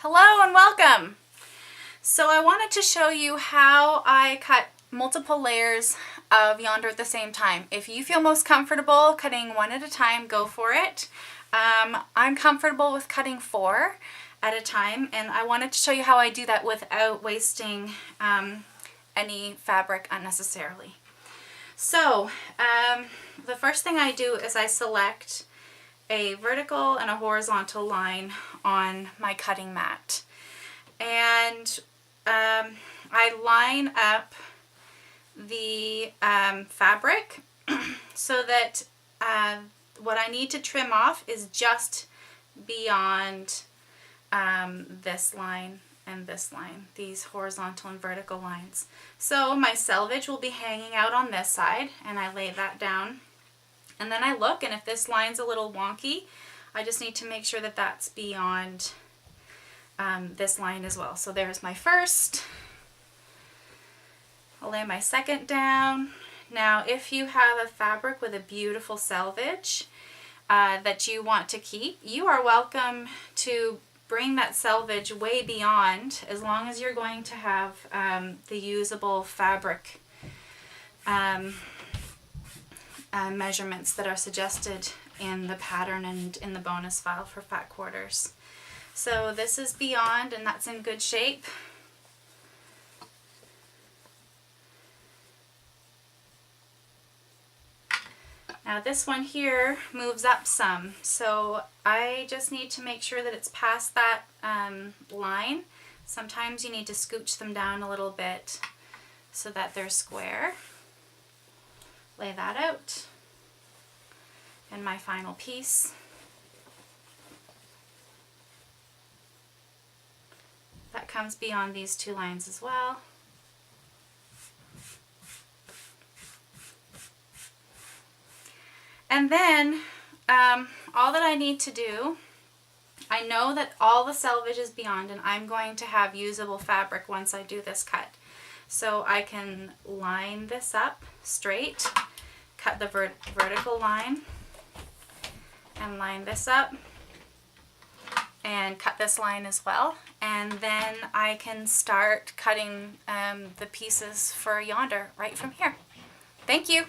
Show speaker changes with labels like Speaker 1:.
Speaker 1: Hello and welcome! So I wanted to show you how I cut multiple layers of Yonder at the same time. If you feel most comfortable cutting one at a time, go for it. I'm comfortable with cutting 4 at a time, and I wanted to show you how I do that without wasting any fabric unnecessarily. So the first thing I do is I select a vertical and a horizontal line on my cutting mat, and I line up the fabric so that what I need to trim off is just beyond this line and this line, these horizontal and vertical lines. So my selvage will be hanging out on this side, and I lay that down. And then I look, and if this line's a little wonky, I just need to make sure that that's beyond this line as well. So there's my first. I'll lay my second down. Now, if you have a fabric with a beautiful selvage that you want to keep, you are welcome to bring that selvage way beyond, as long as you're going to have the usable fabric measurements that are suggested in the pattern and in the bonus file for fat quarters. So this is beyond, and that's in good shape. Now this one here moves up some, so I just need to make sure that it's past that line. Sometimes you need to scooch them down a little bit so that they're square. Lay that out. And my final piece. That comes beyond these 2 lines as well. And then all that I need to do, I know that all the selvage is beyond, and I'm going to have usable fabric once I do this cut. So I can line this up straight, cut the vertical line, and line this up, and cut this line as well. And then I can start cutting the pieces for Yonder right from here. Thank you!